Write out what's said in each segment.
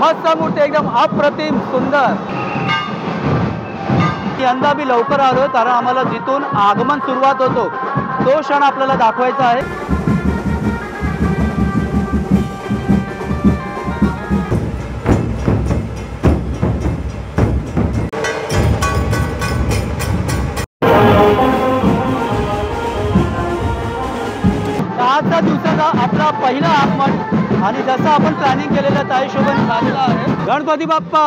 मस्त मूर्ती, एकदम अप्रतिम सुंदर। यंदा मी लवकर आलोय कारण आम्हाला जिथून आगमन सुरुवात होतो तो क्षण आपल्याला दाखवायचा आहे। आजच्या दिवसाचा आपला पहिला आगमन आणि जसं आपण प्लॅनिंग केलेलं त्या हिशोबाने झालेलं आहे। गणपती बाप्पा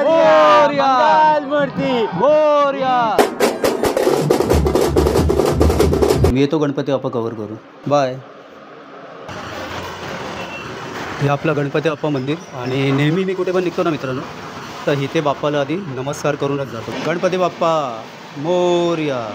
मोरया, मंगलमूर्ती मोरया। मी येतो गणपती बाप्पा कव्हर करू, बाय। हे आपलं गणपती बाप्पा मंदिर आणि नेहमी मी कुठे पण निघतो ना मित्रांनो तर इथे बाप्पाला आधी नमस्कार करूनच जातो। गणपती बाप्पा मोरया।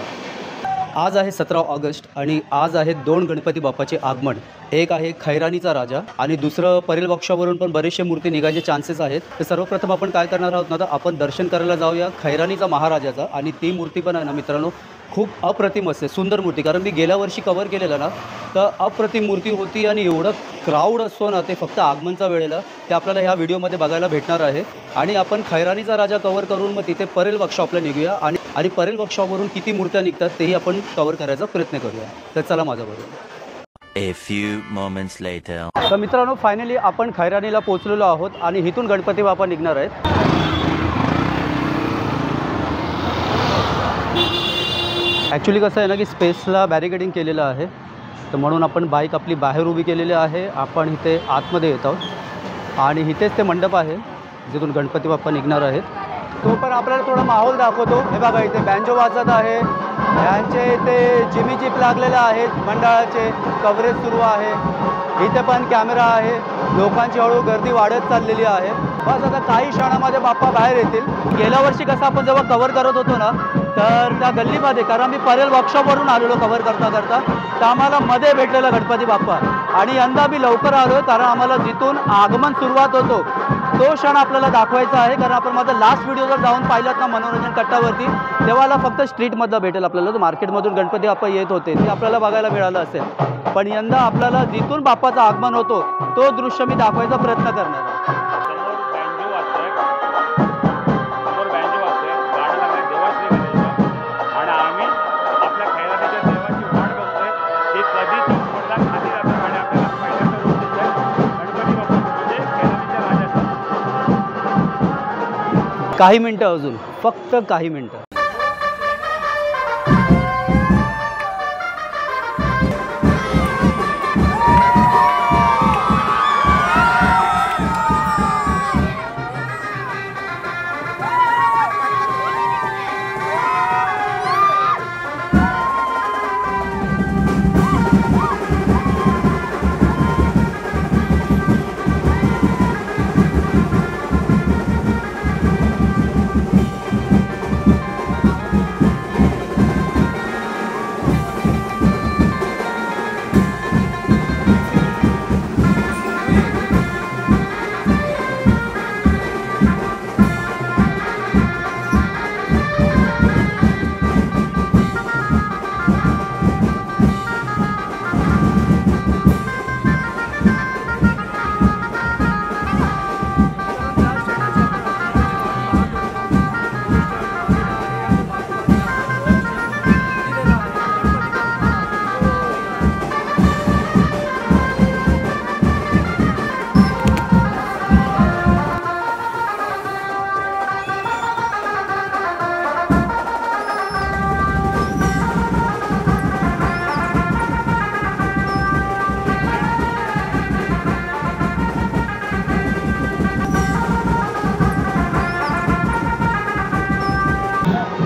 आज आहे 17 ऑगस्ट आणि आज आहे 2 गणपती बाप्पाचे आगमन। एक आहे खैरानीचा राजा आणि दुसरं परेल वर्कशॉपवरून पण बरेचसे मूर्ती निघायचे चान्सेस आहेत। तर सर्वप्रथम आपण काय करणार आहोत ना, तर आपण दर्शन करायला जाऊया खैरानीचा महाराजाचा। आणि ती मूर्ती पण आहे ना मित्रांनो खूप अप्रतिम असते, सुंदर मूर्ती। कारण मी गेल्या वर्षी कव्हर केलेलं ना तर अप्रतिम मूर्ती होती आणि एवढं क्राऊड असतो ना ते फक्त आगमनच्या वेळेला ते आपल्याला ह्या व्हिडिओमध्ये बघायला भेटणार आहे। आणि आपण खैरानीचा राजा कव्हर करून मग तिथे परेल वर्कशॉपला निघूया आणि परेल वर्कशॉपवरून किती मूर्त्या निघतात तेही आपण कव्हर करायचा प्रयत्न करूया। तर चला माझ्याबरोबर। A few moments later. तर मित्रांनो फायनली आपण खैरानीला पोहोचलेलो आहोत आणि इथून गणपती बाप्पा निघणार आहेत। ॲक्च्युली कसं आहे ना की स्पेसला बॅरिकेडिंग केलेलं आहे तर म्हणून आपण बाईक आपली बाहेर उभी केलेली आहे। आपण इथे आतमध्ये येत आहोत आणि इथेच ते मंडप आहे जिथून गणपती बाप्पा निघणार आहेत। तो पण आपल्याला थोडा माहोल दाखवतो। हे बघा इथे बँजो वाजत आहे, यांचे इथे जिमी जीप लागलेले आहेत, मंडळाचे कव्हरेज सुरू आहे। इथे पण कॅमेरा आहे, लोकांची हळू गर्दी वाढत चाललेली आहे। बस आता काही क्षणामध्ये बाप्पा बाहेर येतील। गेल्या वर्षी कसं आपण जेव्हा कव्हर करत होतो ना तर त्या गल्लीमध्ये, कारण मी परेल वर्कशॉपवरून आलेलो कव्हर करता करता, तर आम्हाला मध्ये भेटलेला गणपती बाप्पा। आणि यंदा मी लवकर आलोय कारण आम्हाला जिथून आगमन सुरुवात होतो तो क्षण आपल्याला दाखवायचा आहे। कारण आपण माझा लास्ट व्हिडिओ जर जाऊन पाहिलात ना मनोरंजन कट्टावरती तेव्हाला फक्त स्ट्रीटमधलं भेटेल आपल्याला, तो मार्केटमधून गणपती बाप्पा येत होते ते आपल्याला बघायला मिळालं असेल। पण यंदा आपल्याला जिथून बाप्पाचं आगमन होतो तो दृश्य मी दाखवायचा प्रयत्न करणार आहे। काही मिनटं अजून, फक्त काही मिनटं।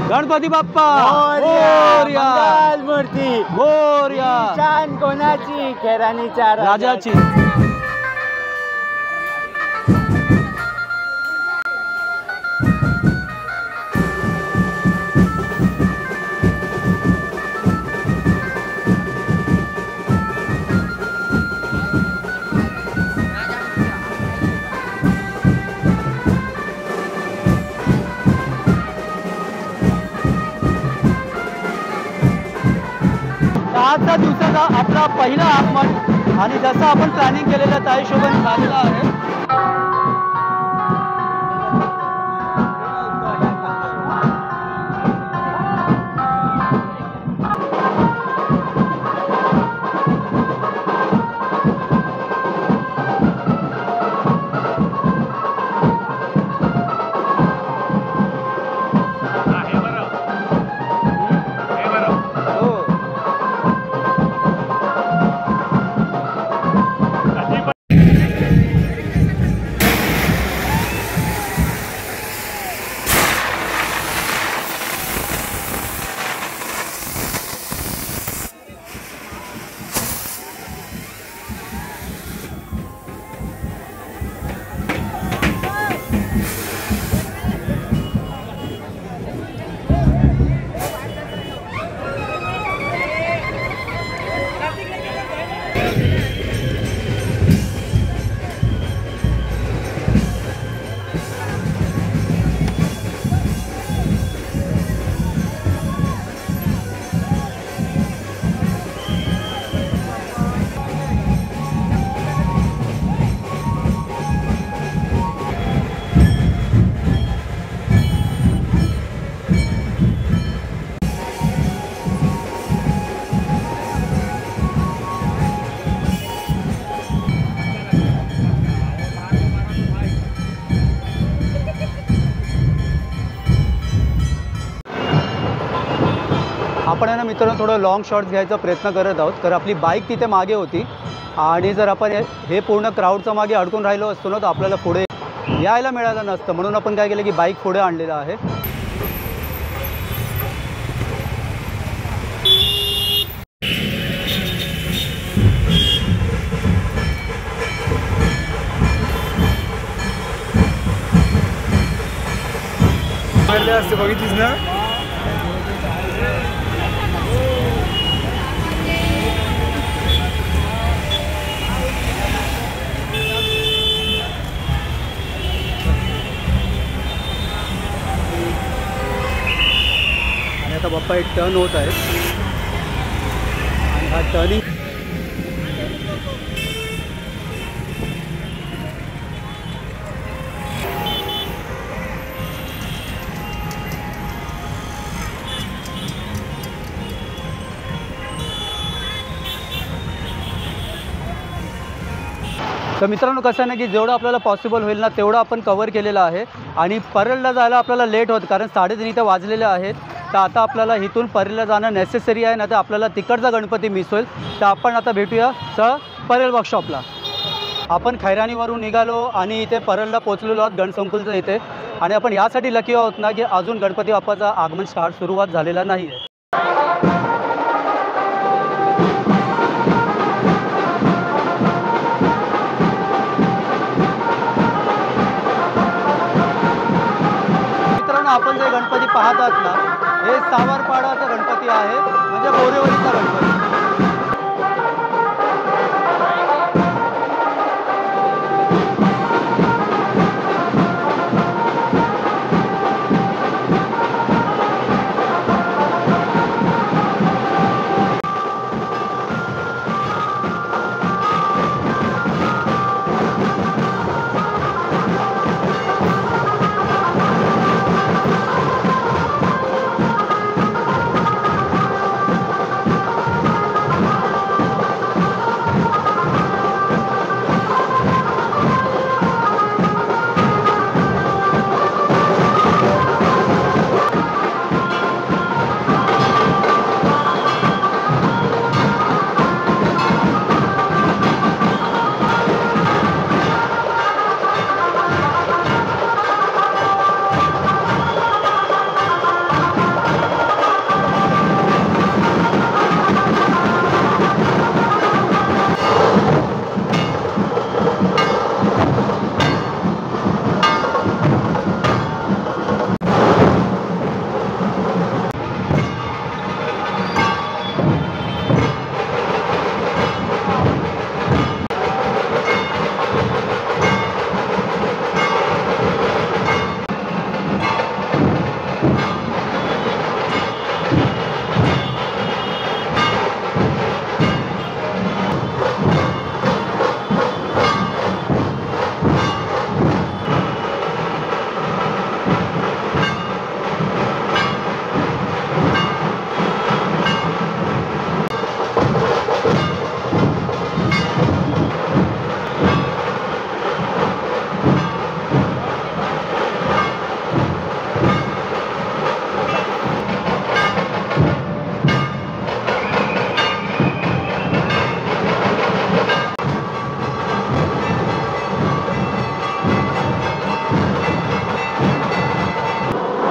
गणपती बाप्पा मोरया, मंगलमूर्ती मोरया। शान कोणाची? खैरानीच्या राजाची। आजच्या दिवसाचा आपला पहिला आगमन आणि जसं आपण प्लॅनिंग केलेलं त्या हिशोबाने झालेलं आहे। आपण आहे ना मित्रांनो थोडं लॉंग शॉट्स घ्यायचा प्रयत्न करत आहोत, कारण आपली बाईक तिथे मागे होती आणि जर आपण हे पूर्ण क्राऊडच्या मागे अडकून राहिलो असतो ना तर आपल्याला पुढे यायला मिळालं नसतं. म्हणून आपण काय केलं की बाईक पुढे आणलेलं आहे. असते बघितलीस ना. आणि आता बाप्पा एक टर्न होत आहे आणि हा टर्निंग तर मित्रांनो कसं आहे ना की जेवढं आपल्याला पॉसिबल होईल ना तेवढं आपण कवर केलेलं आहे. आणि परळला जायला आपल्याला लेट होत कारण 3:30 इथे वाजलेले आहेत. तर आता आपल्याला इथून परळला जाणं नेसेसरी आहे, ना तर आपल्याला तिकडचा गणपती मिस होईल. तर आपण आता भेटूया परेल वर्कशॉपला. आपण खैरानीवरून निघालो आणि इथे परळला पोचलेलो आहोत गणसंकुलचं इथे. आणि आपण यासाठी लकी आहोत ना की अजून गणपती बाप्पाचा आगमन सुरुवात झालेला नाही आहे. आपण जे गणपती पाहत आहात ना हे सावरपाडाचा गणपती आहे, म्हणजे बोरेवलीचा गणपती.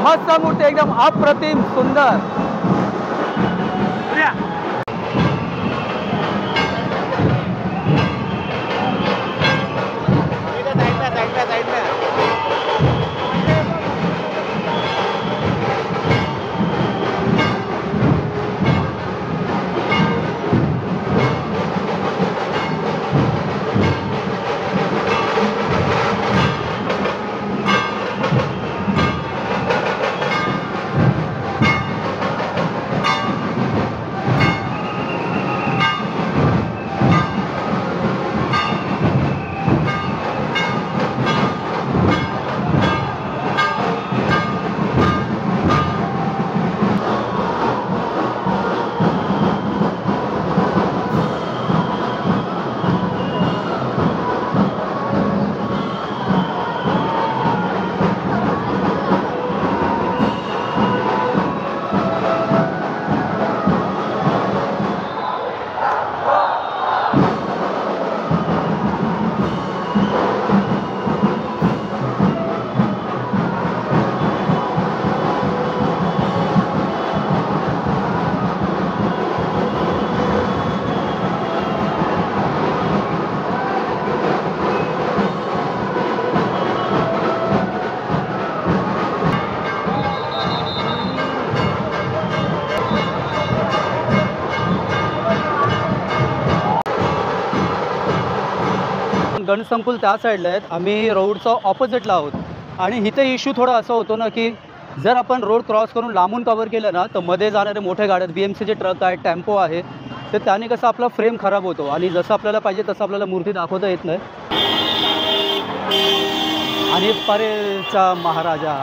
मस्त मूर्ती एकदम अप्रतिम सुंदर. गणसंकुल त्या साईडला आहेत, आम्ही रोडचा ऑपोजिटला आहोत. आणि इथे इश्यू थोडा असा होतो ना की जर आपण रोड क्रॉस करून लांबून कवर केलं ना तर मध्ये जाणारे मोठे गाड्या आहेत, BMCचे ट्रक आहेत, टेम्पो आहे, तर त्याने कसं आपला फ्रेम खराब होतो आणि जसं आपल्याला पाहिजे तसं आपल्याला मूर्ती दाखवता येत नाही. आणि परेचा महाराजा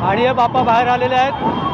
आणि हे बाप्पा बाहेर आलेले आहेत.